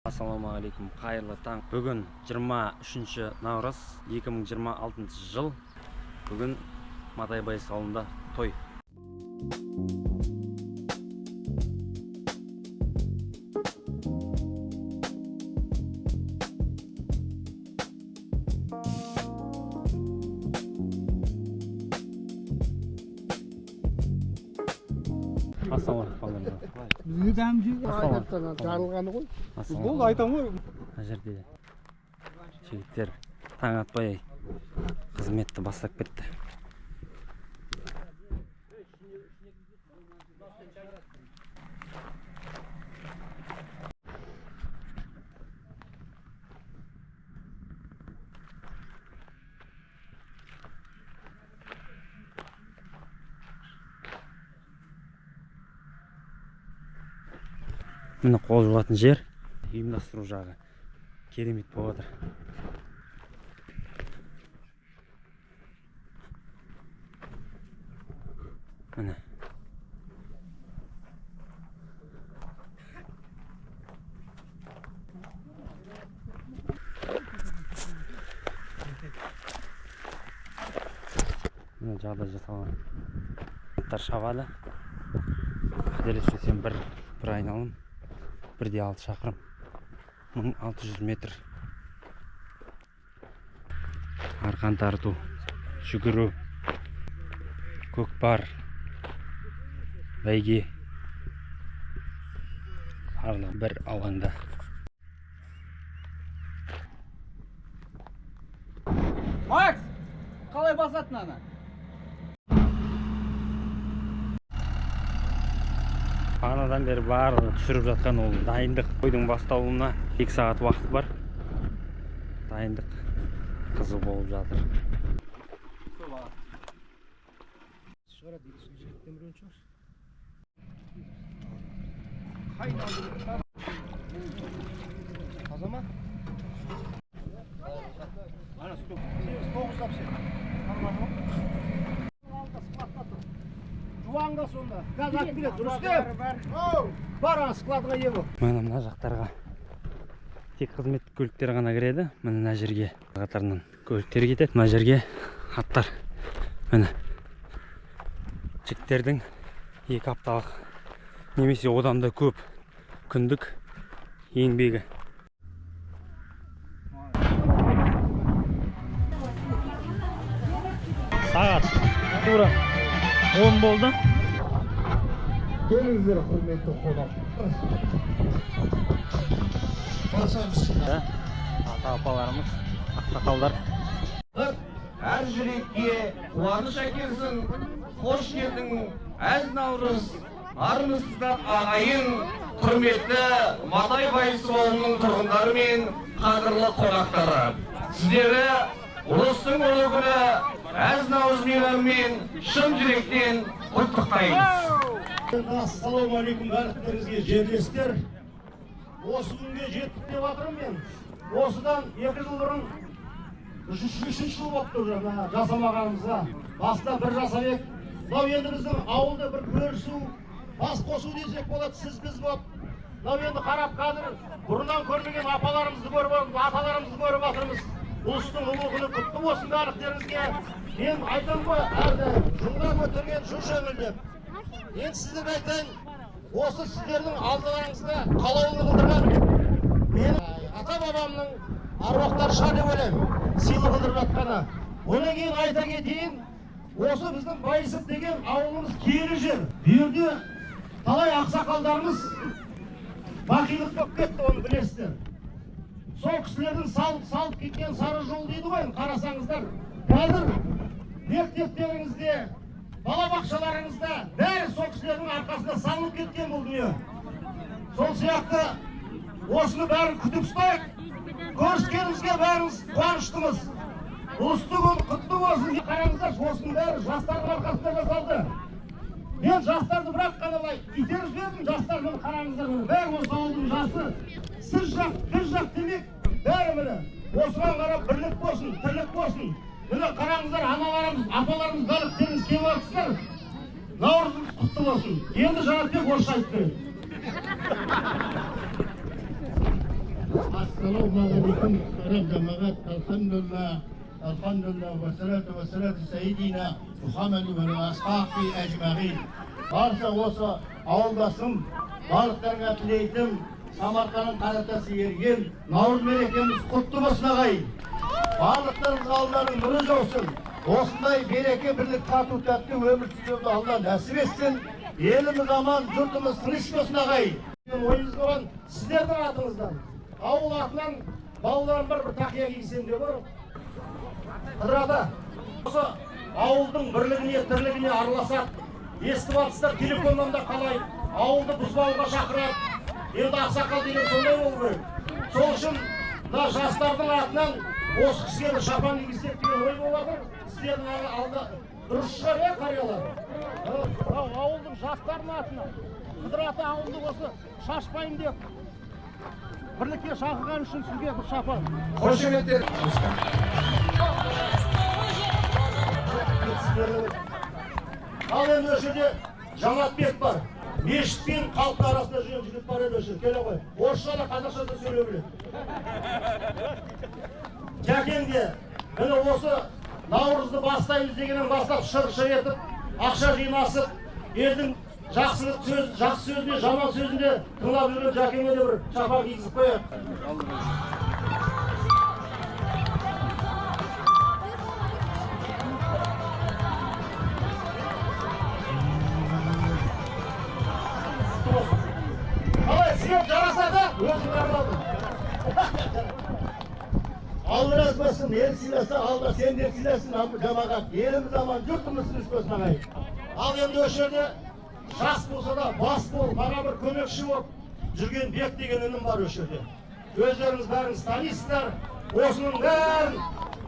Ассалаумағалейкум, қайырлы таң. Бүгін 23 наурыз 2026 жыл. Бүгін Матайбай ауылында той. Жарылғаны ғой. Бұл айтам ғой. Мына жерде жігіттер таң атпай қызметті бастап кетті. Міне қол жуатын жер, ұйымдастыру жағы керемет болып отыр. Міне. Міне жағдай жасалған. Аттар шабады. Қателеспесем бір айналым. 1,6 шақырым, 1600 метр. Арқан тарту, жүгіру, көкпар, бәйге. Барлығы бір алаңда. Макс, қалай басатын ана? Бағанадан бері барлығы түсіріп жатқан ол дайындық. Тойдың басталуына 2 сағат уақыт бар. Дайындық қызу болып жатыр. Жуаңда сонда. Газ атып келеді, дұрыс деп? Бар складға ие бол. Мына жақтарға тек қызметтік көліктер ғана кіреді. Мына жерге қатарынан көліктер кетеді. Мына жерге аттар. Міне жігіттердің 2 апталық немесе одан да көп күндік еңбегі. Сағат тура 10 болды. Келіңіздер, құрметті қонақ. Ата-апаларымыз, ақсақалдар. Әр жүрекке қуаныш әкелсін, қош келдің әз наурыз, армысыздар ағайын, құрметті Матайбай ауылының тұрғындары мен қадірлі қонақтары. Сіздері ұлыстың ұлы күні әз наурыз мейрамымен шын жүректен құттықтаймыз. Ассалаумағалейкум барлықтарыңызға жерлестер. Осы күнге жеттік деп жатырмын мен. Осыдан 2 жыл бұрын 3-ші жыл болыпты уже жасамағанымызға. Басында бір жасап ек. Мынау енді біздің ауылда бір көрісу, бас қосу десек болады, сіз біз болып. Мынау енді қарап қазір бұрыннан көрмеген апаларымызды көріп, аталарымызды көріп жатырмыз. Ұлыстың ұлы күні құтты болсын барлықтарыңызға. Мен айтам ғой, әрдайым жылдам өтірген жүр жеңілдеп. Мен сіздерге айтайын, осы сіздердің алдыларыңызда қалауын қылдырған мен ата-бабамның аруақтары шығар деп ойлаймын, сыйлық қылдырып жатқаны. Одан кейін айта кетейін, осы біздің Байысып деген ауылымыз киелі жер. Bu жерде талай ақсақалдарымыз бақилық болып кетті, оны білесіздер. Сол кісілердің салып кеткен сары жол дейді ғой, қарасаңыздар. Қазір мектептеріңізде, балабақшаларыңызда бәрі сол кісілердің арқасында салынып кеткен бұл дүние. Сол сияқты осыны бәрін күтіп ұстайық. Көріскенімізге бәріміз қуаныштымыз. Ұлысты күн құтты болсын. Қараңыздар, осының бәрі жастардың арқасында жасалды. Мен жастарды бірақ қана итеріп жібердім. Жастар мені қараңыздар, бәрі осы ауылдың жасы. Сіз жақ, біз жақ демек, бәрі мені. Осыған қарап бірлік болсын, тірлік болсын. Міне қараңыздар, аналарымыз, апаларымыз барлықтарыңыз келіп жатсыздар. Наурызыңыз құтты болсын. Енді Жанатбек орысша айтып береді. Assalamualaikum muhtaram cemaat. Elhamdülillah ve salatu seyyidina Muhammed ve ashabi ecmaîn. Barcha olsa avldasım, balıklarga tileydim. Samarqandın qaratası yergen, Navruz merekemiz kutlu bolsun agay. Balıklarınız Allah'ın nuru olsun. Osunday bereke birlik tatlı tatlı ömür sürüyordu Allah nasip etsin. Elimiz aman, yurtumuz tinch bolsun agay. Oyunuz olan sizlerden atınızdan. Avul atından ballarım bir taqiya giysen diyor var. Qıdrada. Осы ауылдың бірлігіне, тірлігіне араласады. Естіп атсыздар, телефоннан да қалай. Ауылды бұзбауға шақырады. Енді ақсақал деген сондай болу керек. Сол үшін мына жастардың атынан осы кісіге бір шапан кигізсек деген ой болып жатыр. Сіздердің алда дұрыс шығар, қариялар. Ауылдың жастардың атынан Қыдыраты ауылды осы шашпайын деп бірлікке шақырған үшін сізге бір шапан. Қошеметтер. Ал енді осы жерде Жанатбек бар. Мешіт пен халықтың арасында жүрген жігіт бар еді осы. Келе ғой. Орысша да қазақша да сөйлей біледі. Жәкеңге міне осы Наурызды бастаймыз дегеннен бастап шыр-шыр етіп, ақша жинасып, елдің жақсы сөзіне, жаман сөзіне тыңдап жүрген Жәкеңге де бір шапан кигізіп қояды. Allah razı olsun, el silahsa Allah sen de silahsın cemaat. Elimiz aman, yurtumuz tinch bolsun agay. Al endi o'sha yerda jас bo'lsa da bas bol, bana bir көмекші болып жүрген Бек деген інім бар o'sha yerda. Өздеріңіз бәріңіз танисыздар. Осының бәрін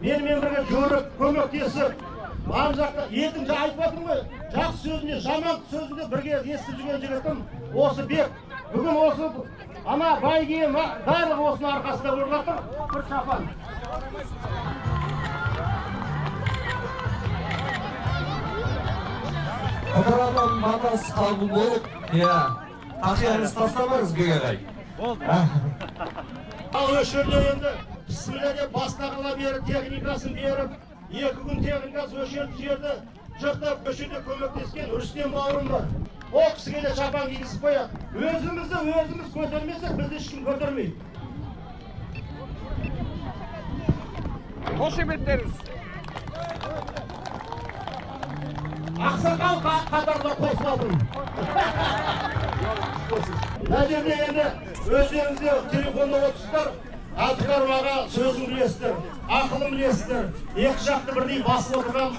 менімен бірге жүріп, көмектесіп, ана жақта елдің айтып жатырмын ғой, жақсы сөзіне, жаман сөзіне бірге естіп жүрген жігітім осы Бек. Бүгін осы ана байгиен барлығы осының арқасында болып жатыр. Bir шапан. Қыдырадан батасы қабыл болып, тақияңыз тастамаңыз Бек ағай. Болды. Ал осы жерде енді бісміллә деп бастағыла беріп, техникасын беріп, 2 күн техникасы осы жерді жыртып, осы жерде көмектескен Рүстем бауырым бар. Ол кісіге де шапан кигізіп қояды. Өзіміз көтермесек, бізді ешкім көтермейді. Қошеметтеріңіз. Ақсақал қатарда қосылатын. Мына жерде енді өздеріңізде телефонда отырсыздар, Әбдікәрім сөзін білесіздер, ақылын білесіздер. Екі жақты бірдей басып отырған,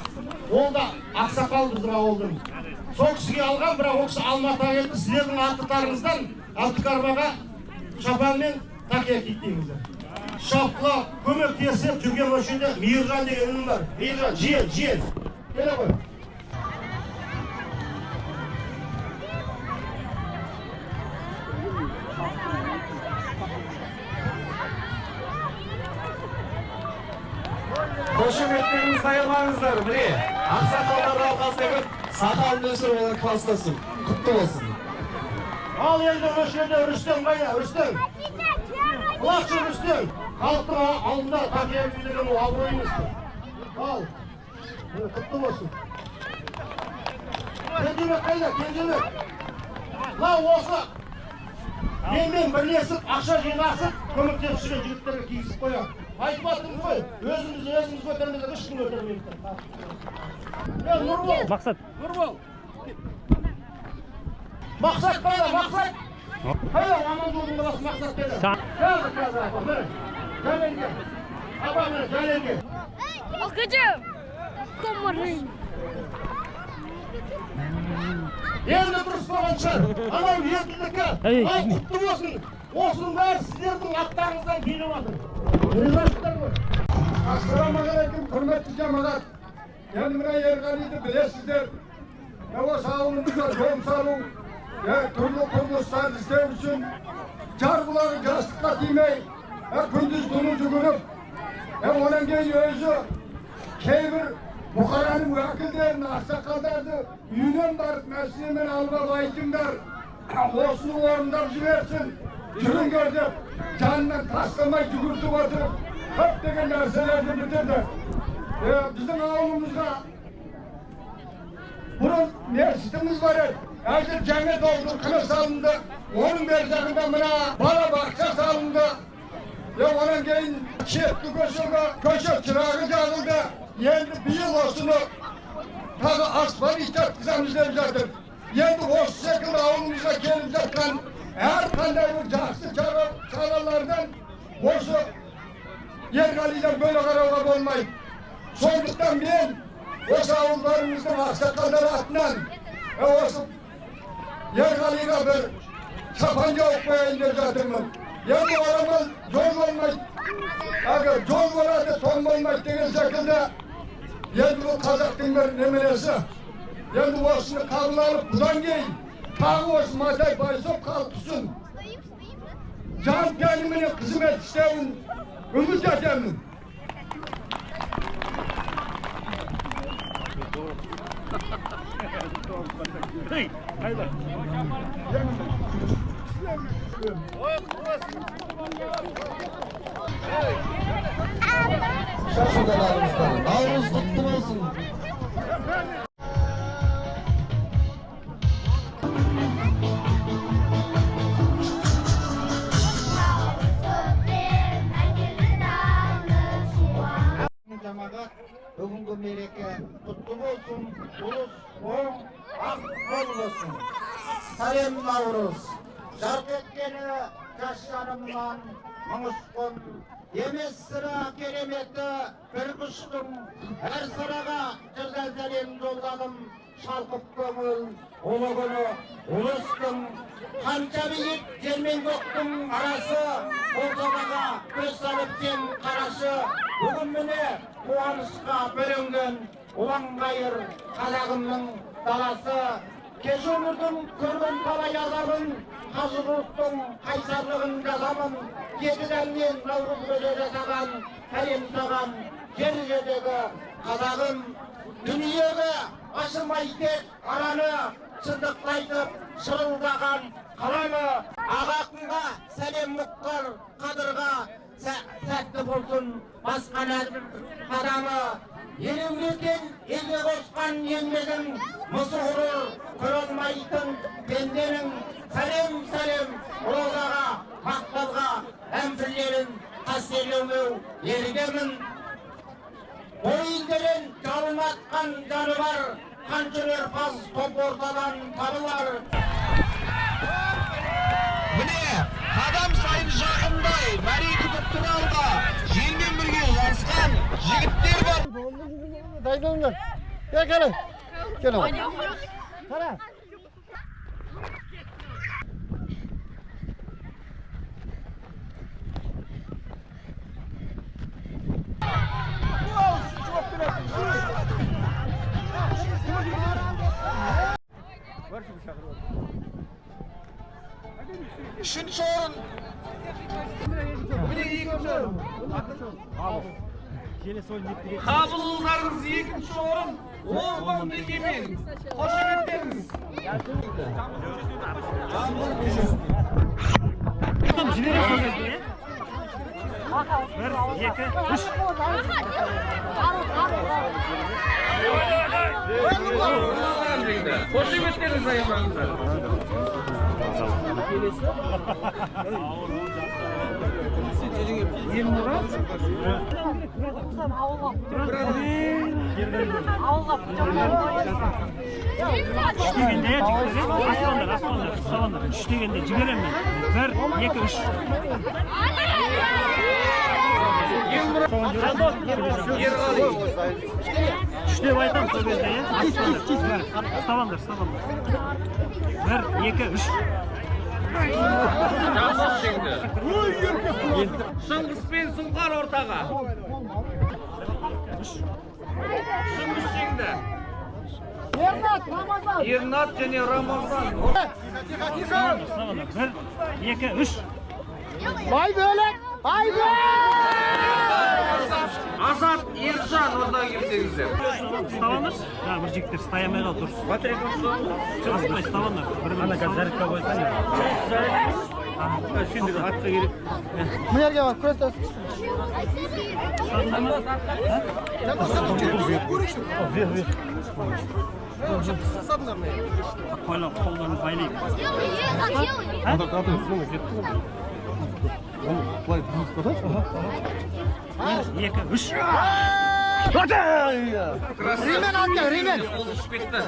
ол да ақсақал біздің ауылдың. Сол кісіге алған, бірақ ол кісі Алматыға келді, сіздердің аттықтарыңыздан Әбдікәрім шапан мен тақия киттіңіздер. Шапқыла көмектесіп жүрген өшінде Мейіржан деген інім бар. Мейіржан, жиен. Келе ғой. Қошеметтеріңіз айырмаңыздар, міне, ақсақалдарды алқасы сақалын өсіріп olan кластасын, құтты болсын. Ал енді осы жерде Рүстем қайда, Рүстем? Құлақшы Рүстем, халықтың алдында тақия киген ол абыройыңыз. Ал, құтты болсын. Кенжебек қайда, Кенжебек? Ла осы менімен бірлесіп, ақша жинасып, көмектесіп жүрген жігіттерге кигізіп қояды. Айтып attınız ғой, өзіміз көтермейді, ешкім көтермейді. Нұрбол. Мақсат. Нұрбол. Мақсат қайда, Мақсат? Қайда, аман жолдың баласы Мақсат қайда? Қазір, апа, міне. Жәленге. Апа, міне, Жәленге. Оқыжым. Көмірін. Енді дұрыс болған шығар. Анау ертілдікі. Ай, құтты болсын. Осының бәрі сіздердің аттарыңыздан келіп жатыр. Assalamualaikum, hürmetli cemaat. Kendime Yergani'yi bilesizler. Yavaş ağılımızda yol salу, türlü kuruluşlar istev için çarpıları yastıkla demey, gündüz tunucu günüp, onun gibi özü, keyfir Bukhara'nın vakillerinin aksakaldardı, yünen barıp mesleğimin alma baytımlar. Osunu orundap jibersin. Жүріңдер деп жанынан тастамай жүгіртіп отырып көптеген нәрселерді бітірді. Біздің ауылымызға бұрын мешітіміз бар еді. Әзір жаңа толтырқыны салынды. Оның бер жағында мына бала бақша салынды. Онан кейін шеткі көше чырағы жағылды. Енді биыл осыны тағы аспан иштаткызамыз деп жатыр. Енді осы секілді ауылымызға келіп жатқан әрқандай бір жақсы шаралардан осы Ерғалидан бөле қарауға болмайды. Сондықтан мен осы ауылдарымыздың ақсақалдары атынан осы Ерғалиға бір шапан жауып қояйын деп жатырмын. Енді орамал жол болмайды. Егер жол болады, тон болмайды деген секілді. Енді бұл қазақтың бір немересі. Енді осыны қабыл алып, бұдан кейін тағы осы Матай Байсоқ халқысын жан тәніміне қызмет істеуін үміт етемін. Şaşırdalarımızdan Navruz kutlu olsun. Cemaat бүгінгі мереке құтты болсын, ұлыс оң, ақ болсын. Сәлем Наурыз, жарқ еткені жас жанымнан мың ұшқын, емес сыра кереметі бір құштың, әр sıраға жүрген сәлем жолдадым, шалқып көңіл, ұлы күні ұлыстың, қанша биік жер мен көктің арасы, бұл сабаға көз салып сен қарашы, бүгін міне қуанышқа бөлінген ұланғайыр қазағымның даласы, кеш өмірдің көрген талай азабын, қазығұрттың қайсарлығын жазамын, жетіден наурыз көже жасаған, сәлем саған жер жердегі қазағым, дүниеге ашылмай тек араны, шындықты айтып шырылдаған қаланы, ағақынға сәлем мұқтар қадырға, сәтті болсын басқан әрбір қадамы, елеулетен елге қосқан еңбегін, мысы ғұрыр көре алмайтын пенденің, сәлем ұлыларға, мақталға әмпірлерін қастерлеумеу ергемін. Ол елдерін жалын атқан жаны бар, қаншырер қаз топ ортадан табылар. Mine qadam sayın жақындай мәрейті күтті алға желмен бірге жарысқан жігіттер бар. Dayılanlar. Gel gelin. Gelin. Kara. Üçüncü orun. Kabullarınız ikinci orun. Oğlan Egemen. Hoş geldiniz. Hoş geldiniz ayağınızda. Üçtegende jiberaman. 1, 2, 3. Üçte baytam söyledi ya. Stavandır. 1, 2, 3. Шыңғыс пен Сұңқар ортаға. Шыңғыс жеңді. Ернат және Рамазан. Stavandır. 1, 2, 3. Bay bölek. Bay bölek. Azat Ercan oradan kimsengizler. Stavanlar? Ha, bir jigitler stayamay otur. Çıkmay stavanlar. Ana gazarka koysan ya. Şimdi atga girip. Bu yerga bak, kurasdan. Qo'ylar qo'llarni baylaylik. Екі, үш. Rimen atga, rimen. Oluşup ketdi.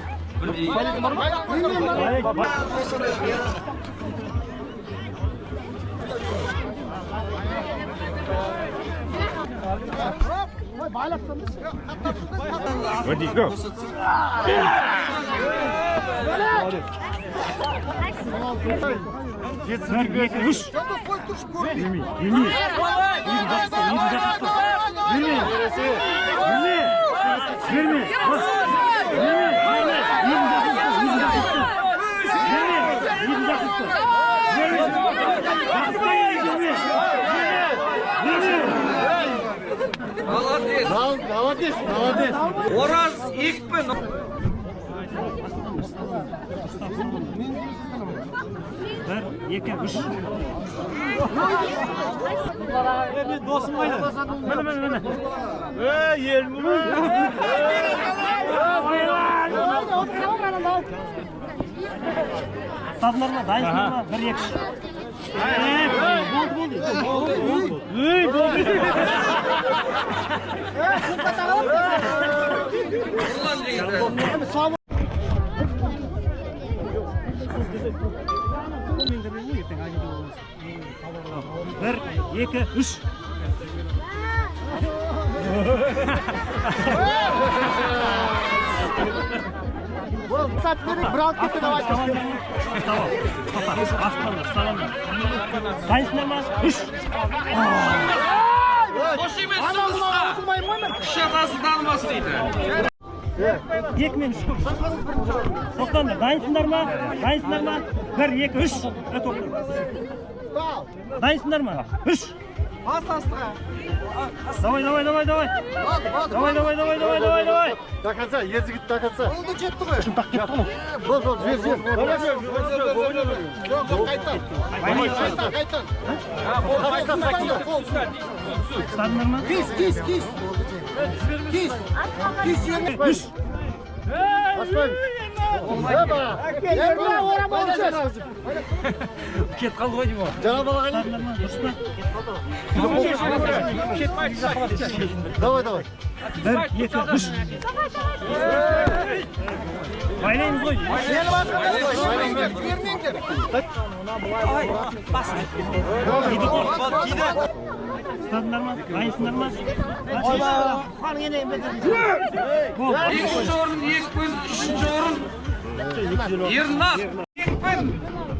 Ready, go. Bir, iki, üç. Yürü. Молодец. Oraz İkbin. Bir, iki, üç. Ben dostum oyna. Mene. Yerim. Sablarına dayısına bir yak. Bir, iki, üç. Satları bırak gitsin ama. Tamam. Aslanlar, salamlar. Dayısına üç. Hoş emes sınıfta. Şakası dalmasıydı. Yekmemiş. To'xtanglar. Dayısınlarmi? Bir, iki, üç. Dayısınlarmi? Üç. Давай. Давай. До конца, язык до конца. Oldu жетті ғой. Шын так кетті ғой. Бол, жер. Жоқ, қайтан. Ұстадыңдар ма? Кис. Үш. Кет қалды ғой деймін. Жаңа балаға Ұстадыңдар ма? Дұрыс па? Давай. Bir, iki, üç. Байлаймыз ғой. Ұстадыңдар ма? Дайынсыңдар ма? İkinci orun İkbin, üçüncü orun Yırnat. İkbin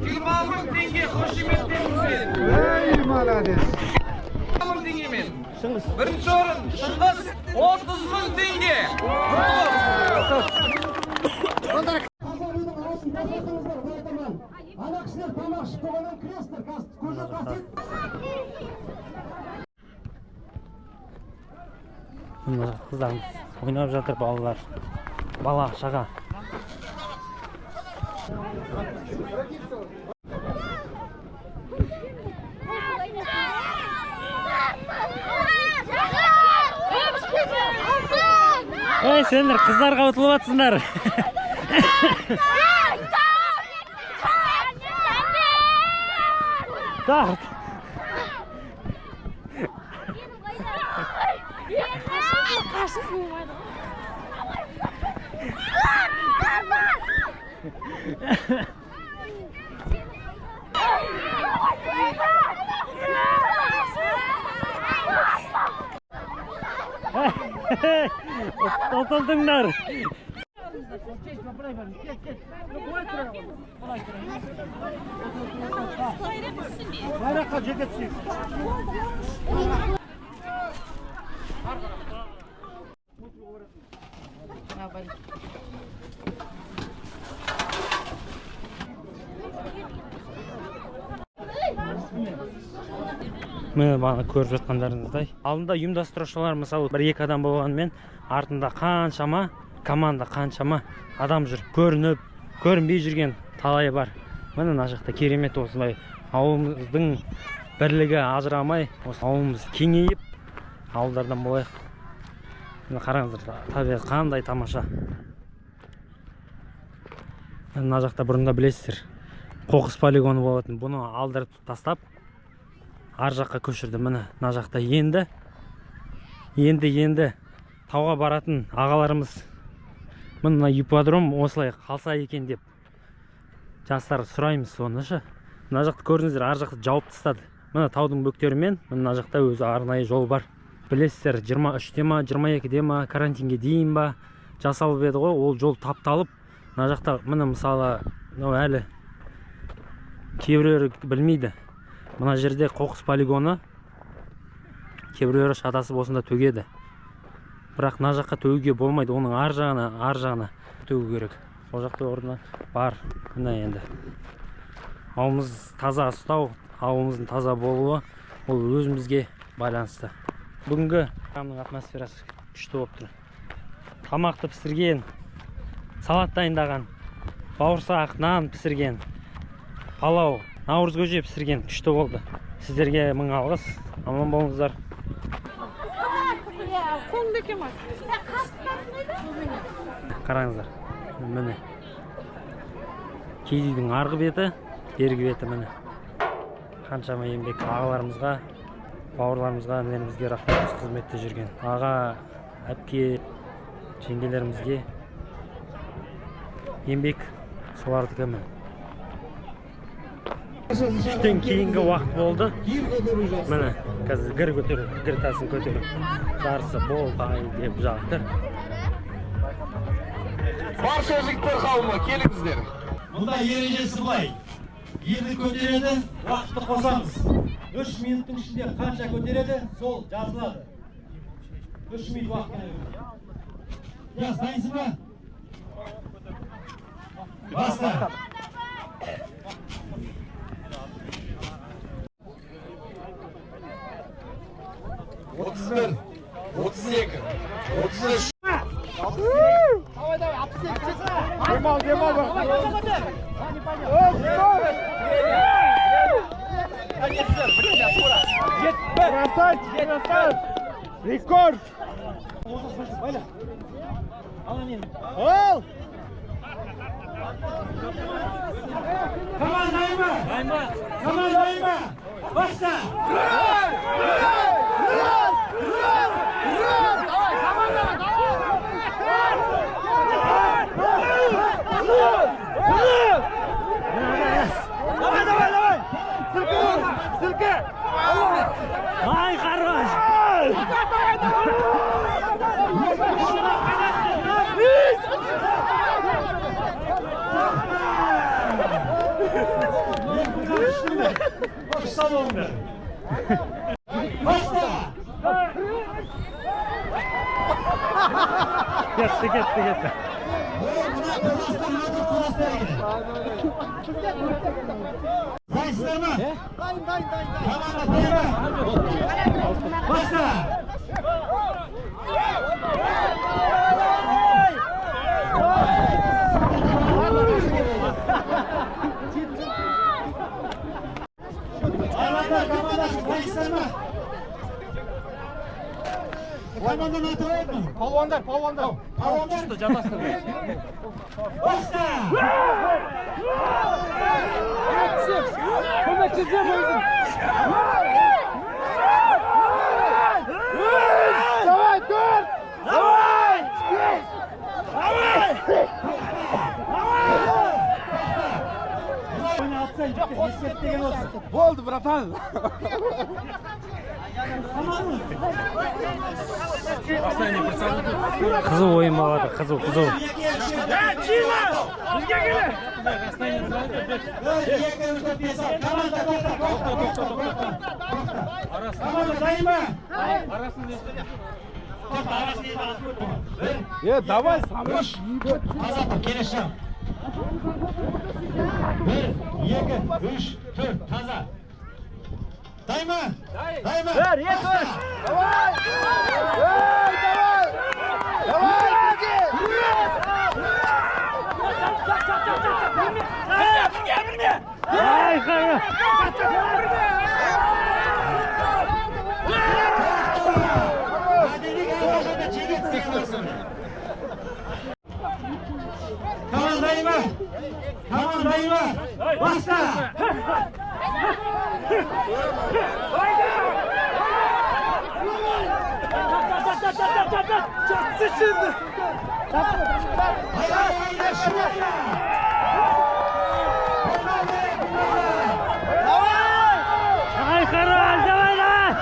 20 tenge Hoşimet'ten Ey malades. 20 tengemen. Birinci orun Şınғыс 30.000 tenge. Ана кісілер тамақ ішіп қойғаннан кіресіздер, көже қасет. Қыздар ойнап жатыр балалар. Бала шаға. Ey сендер қыздарға ұтылып атсыңдар. Так. Oturdunlar. Bayrakka ceketsin. Міне бағана көріп жатқандарыңыздай. Алдында ұйымдастырушылар мысалы 1-2 адам болғанымен, артында қаншама команда, қаншама адам жүр. Көрінбей жүрген талайы бар. Міне мына жақта керемет осылай ауылымыздың бірлігі ажырамай, осы ауылымыз кеңейіп, ауылдардан болайық. Міне қараңыздар, табиғат қандай тамаша. Мына жақта бұрында білесіздер, қоқыс полигоны болатын. Бұны алдырып тастап, ар жаққа көшірді. Міне мына жақта енді тауға баратын ағаларымыз, мына ипподром осылай қалса екен деп жастар сұраймыз сонышы. Мына жақты көрдіңіздер, ар жақты жауып тастады. Мына таудың бөктерімен мына жақта өзі арнайы жол бар. Білесіздер, 23-те ма, 22-де ма, карантинге дейін ба жасалып еді ғой. Ол жол тапталып, мына жақта міне мысалы әлі кейбіреулер білмейді. Мына жерде қоқыс полигоны, кейбіреулер шатасып осында төгеді. Бірақ мына жаққа төгуге болмайды, оның ар жағына төгу керек. Ол жақта орнына бар. Міне енді ауылымыз таза ұстау, ауылымыздың таза болуы ол өзімізге байланысты. Бүгінгі тамның атмосферасы күшті болып тұр. Тамақты пісірген, салат дайындаған, бауырсақ, нан пісірген, палау, наурыз көже пісірген күшті болды. Сіздерге мың алғыс, аман болыңыздар. Қараңыздар, міне Кейдейдің арғы беті, бергі беті міне. Қаншама еңбек ағаларымызға, бауырларымызға, інілерімізге рахмет, қызметте жүрген аға, әпке, жеңгелерімізге еңбек солардікі міне. Түстен кейінгі уақыт болды. Міне, қазір гір көтеру, гір тасын көтеру. Дарысы болды деп жатыр. Барша жігіттер қауымы, келіңіздер. Мұнда ережесі былай. Елді көтереді, уақытты қосамыз. 3 минуттың ішінде қанша көтереді, сол жазылады. 3 минут уақыт. Я, дайынсың ба? Баста. Отыз бір, 32, 33. Рекорд! Ал! Командайма! Баста! Ай, хорош! Salonda. Basta! Gitti. Dayıslar mı? Dayın. Tamam, dayın. Basta! Komandan atı var mı? Palvonlar. Palvonlar. Camasın. Basta! Kometçize koydum. Давай, dur! Давай! Oyunu atsan gitti. Hissettiğin olsun. Oldu bratan. Қызу ойын болады, қызу. Давай, Самыш. Azat, gelişim. 1, 2, 3, 4, taza. Dayma. Dayma. Ver, yeter. Tamam dayıma. Tamam dayıma. Basta. Çaksın şimdi. Ay karal давай lan.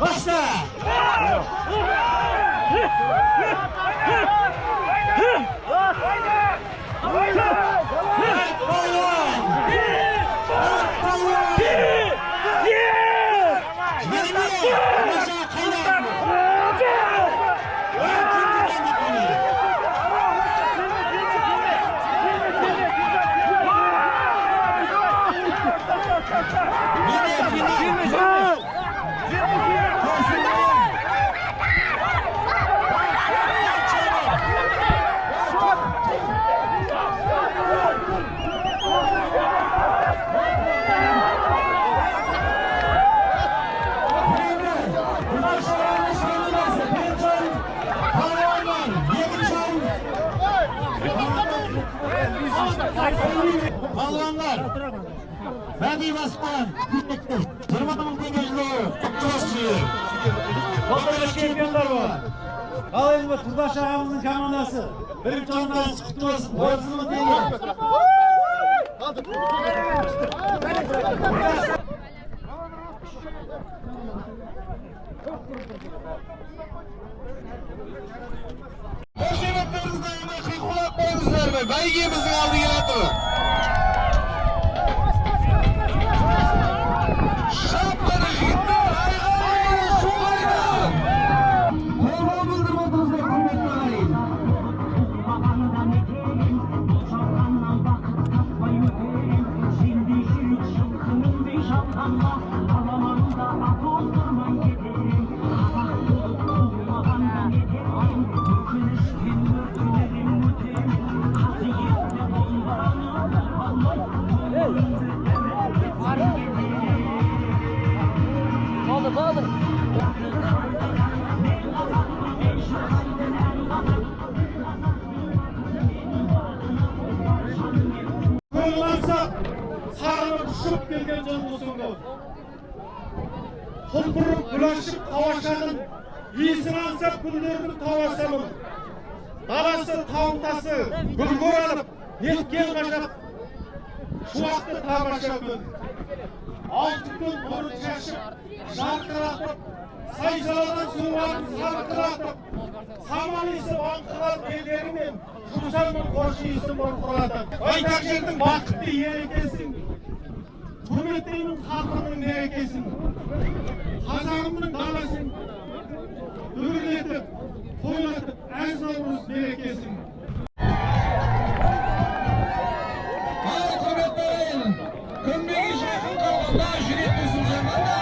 Başla! Balvanlar, Badi Basman, 20 bin tengeciliği, Kutlubaşı. Topları şampiyonlar var. Alayımız Kutlubaşı ağamızın komandası. Birinci ondan Kutlubaşı, boyasının tengeci. Koşemetlerinizden yana kıykulak koyunuzlar mı? Baygemizin aldı gelen durun. Şapları jigitler, ayğayın, su ayda. Kolma bildirmedinizde kıymetli arayın. Koyulansa sarılıp düşüp gelgen canlısında. Kulpurup bulaşıp kavaşanın, iyisini ansap güldürüp tavaşanın. Dalası, tavutası, gülgür alıp, yetken kaşap, şu vakti tavaşapın. Altı gün onu çeşip, şarkılatıp, sayısalardan suvarıp, sarkılatıp, saman isi bankılat ellerinin, Kuşanın koşu isi bankılatıp. Aytakşer'in vakti yerekesin, Tümetey'in kapının nerekesin, Kazanımın dalasın, ürletip, koyulatıp, erzavuruz nerekesin. Hadi kıymetlerin, Kımbegi Şeyh'in kalkında jiretlisin zamanda.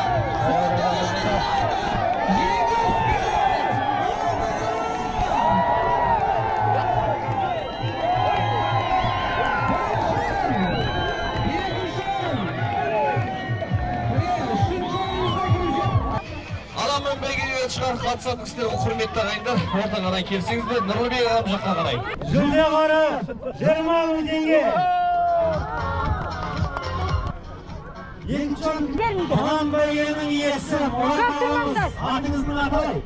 Alamın belgeliğe çıkan katsandık sizlere hürmetli ağayınlar. Ortağadan kelsеңіздер, Nurulbek ağam жаққа қарай. Жүлде қоры 20 мың теңге. Екінші Оған бәйгенің иесі Оратауымыз. Атыңыздың аты қалай?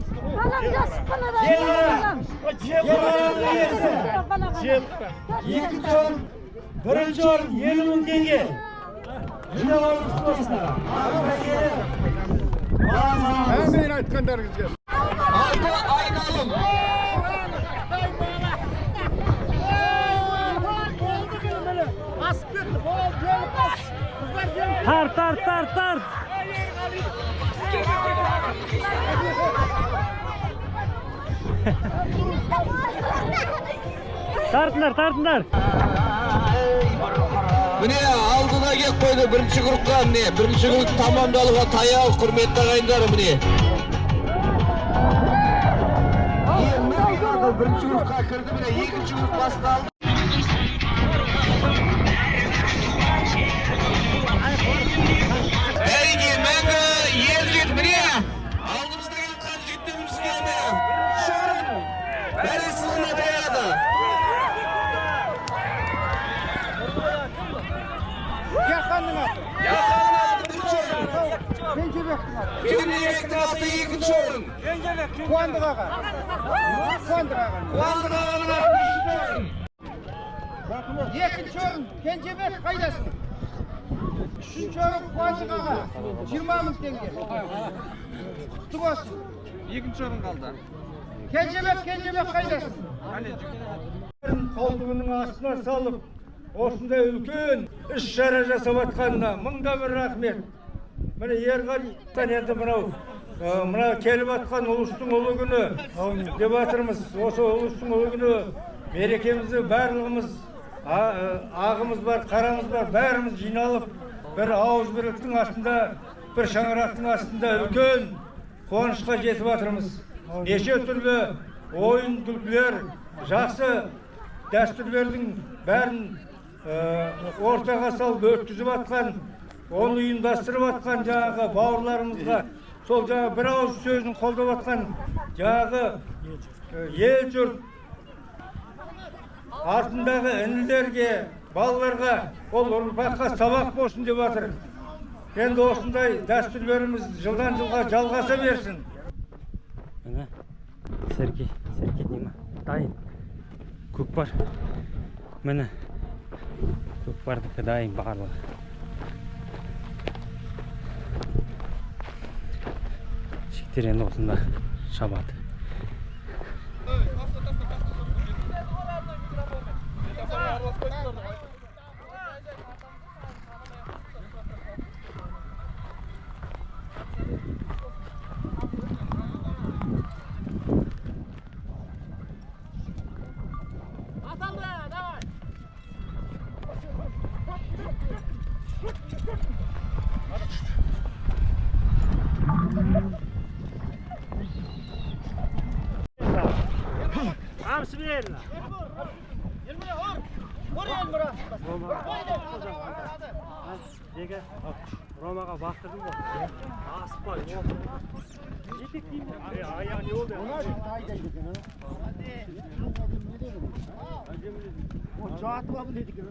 Жеманың иесі. Екінші орын, бірінші орын 50 мың теңге. Жүлде қоры құтты болсын. Әмейін айтқандарыңызға. Aldı aynalım. Aspir Тарт. Тартыңдар. Міне алдына кеп қойды бірінші группқа, міне бірінші групп тамамдалуға таяу, құрметті ағайындар, міне. Бірінші группқа кірді, міне екінші групп басталды. Бәйге мәңгі ел жет, міне алдымызда келген жігіттеріміз келді. Шырын бәрі сығына даяды. Кенжебектің аты екінші орын. Қуандық аға. Қуандық ағаның аты Екінші орын Кенжебек қайдасың? Үшінші орын Қуандық аға. 20 мың теңге. Құтты болсын. Екінші орын қалды. Кенжебек қайдасың? Қолтығының астына салып, осындай үлкен іс-шара жасап атқанына мыңда бір рахмет. Міне Ерғалидан енді мынау келіп атқан ұлыстың ұлы күні деп атырмыз. Осы ұлыстың ұлы күні мерекемізді барлығымыз, ағымыз бар, қарамыз бар, бәріміз жиналып, бір ауыз бірліктің астында, бір шаңырақтың астында үлкен қуанышқа жетіп атырмыз. Неше түрлі ойын күлкілер, жақсы дәстүрлердің бәрін ортаға салып өткізіп атқан, оны ұйымдастырып атқан жаңағы бауырларымызға, сол жаңағы бір ауыз сөзін қолдап атқан жаңағы ел жұрт, артындағы інілерге, балаларға, ол ұрпаққа сабақ болсын деп атыр. Енді осындай дәстүрлеріміз жылдан жылға жалғаса берсін. Міне Серке неме дайын. Көкпар. Міне көкпардікі дайын барлығы. Жігіттер енді осында шабады. Ромаға бастырдың ба? Аспай. Жетектеймін. Аяғы не болды? Жатып алып не деген?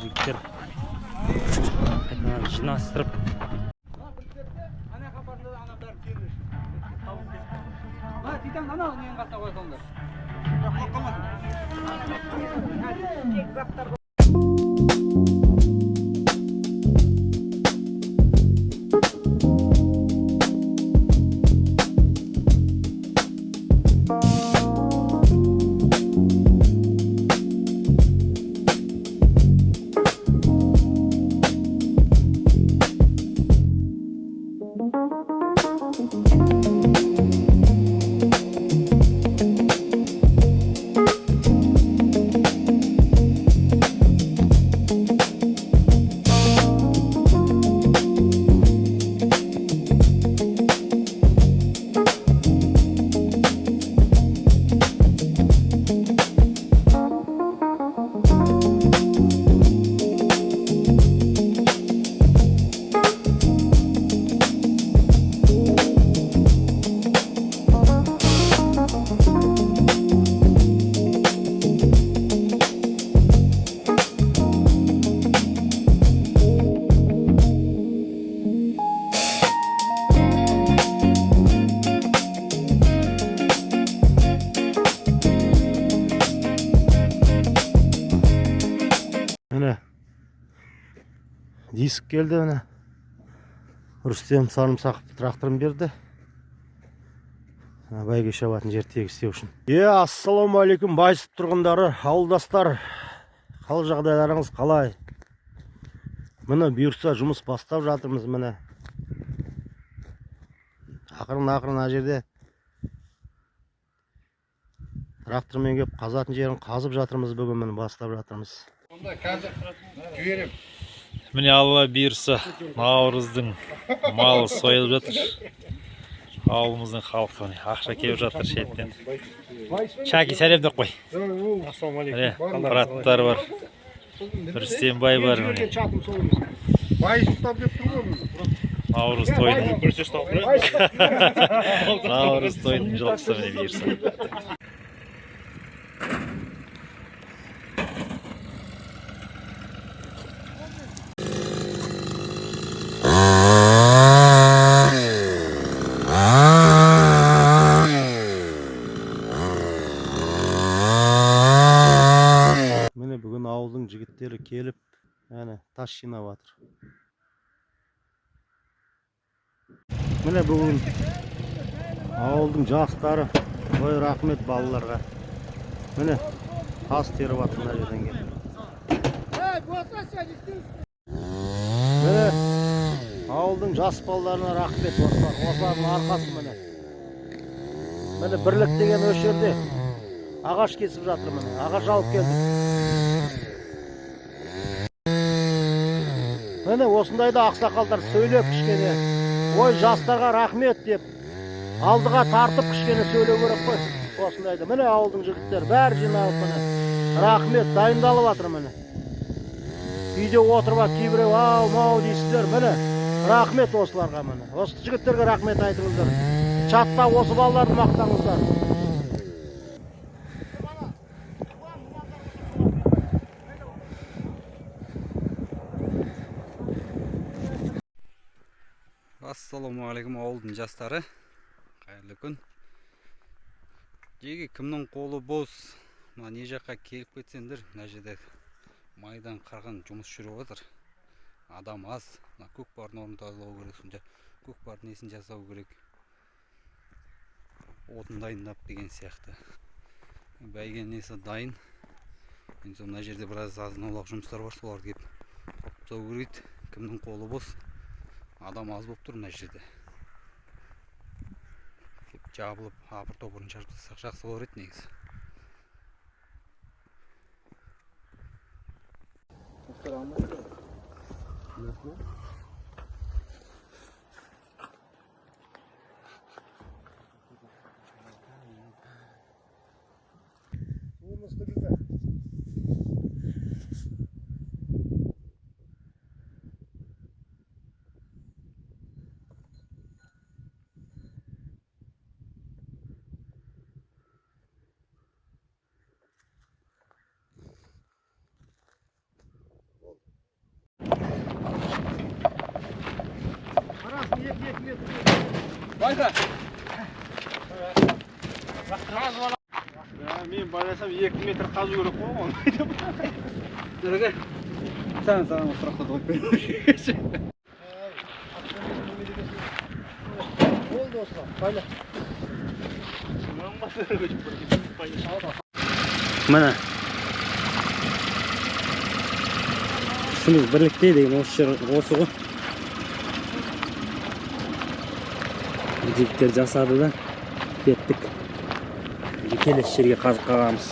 Жігіттер қайтадан жинастырып Титан ана нең қасына қойсаңдар. Thank Диск келді міне. Рүстем Сарымсақов тракторын берді. Бәйге шабатын жер тегістеу үшін. Ассалаумағалейкум Байсып тұрғындары, ауылдастар. Қал жағдайларыңыз қалай? Міне бұйырса жұмыс бастап жатырмыз міне. Ақырын жерде трактормен кеп қазатын жерін қазып жатырмыз, бүгін міне бастап жатырмыз. Міне Алла бұйырса наурыздың малы сойылып жатыр. Ауылымыздың халқы ақша келіп жатыр шеттен. Шаки сәлем деп қой. Міне браттар бар. Рүстембай бар міне. Наурыз тойының Наурыз тойының жылқысы міне бұйырса. Міне бүгін ауылдың жігіттері келіп, тас жинап жатыр. Міне бүгін ауылдың жастары, ой рахмет балаларға. Міне тас теріп жатыр мына жерден келіп. Міне ауылдың жас балаларына рахмет осылардың арқасы міне. Міне бірлік деген осы жерде ағаш кесіп жатыр міне. Ағаш алып келдік. Міне осындайда ақсақалдар сөйлеп кішкене, ой жастарға рахмет деп алдыға тартып кішкене сөйлеу керек қой. Осындайда міне ауылдың жігіттер бәрі жиналып міне рахмет дайындалып жатыр міне. Үйде отырып кейбіреу ау мау дейсіздер міне рахмет осыларға міне. Осы жігіттерге рахмет айтыңыздар. Чатта осы балаларды мақтаңыздар. Ассалаумағалейкум ауылдың жастары. Қайырлы күн. Жеге кімнің қолы бос, не жаққа келіп кетсеңдер, мына жерде майдан қарған жұмыс жүріп отыр. Адам аз, көкпардың орнын тазалау керек, сонда көкпардың несін жасау керек. Отын дайындап деген сияқты. Бәйген несі дайын. Енді мына жерде біраз азын-аулақ жұмыстар бар, соларды кеп топтау керек. Кімнің қолы бос? Адам аз болып тұр мына жерде. Кеп жабылып, апыр-топырын жарып тастасақ жақсы болар еді негізі. Байқа! Мен байласам 2 метр қазу керек қой оны. Нұрға, саған сұрақты қойып берейін. Болды осылар, байла. Міне ішіміз бірлікте деген осы ғой. Жігіттер жасады да кеттік. Келесі жерге қазып қаламыз.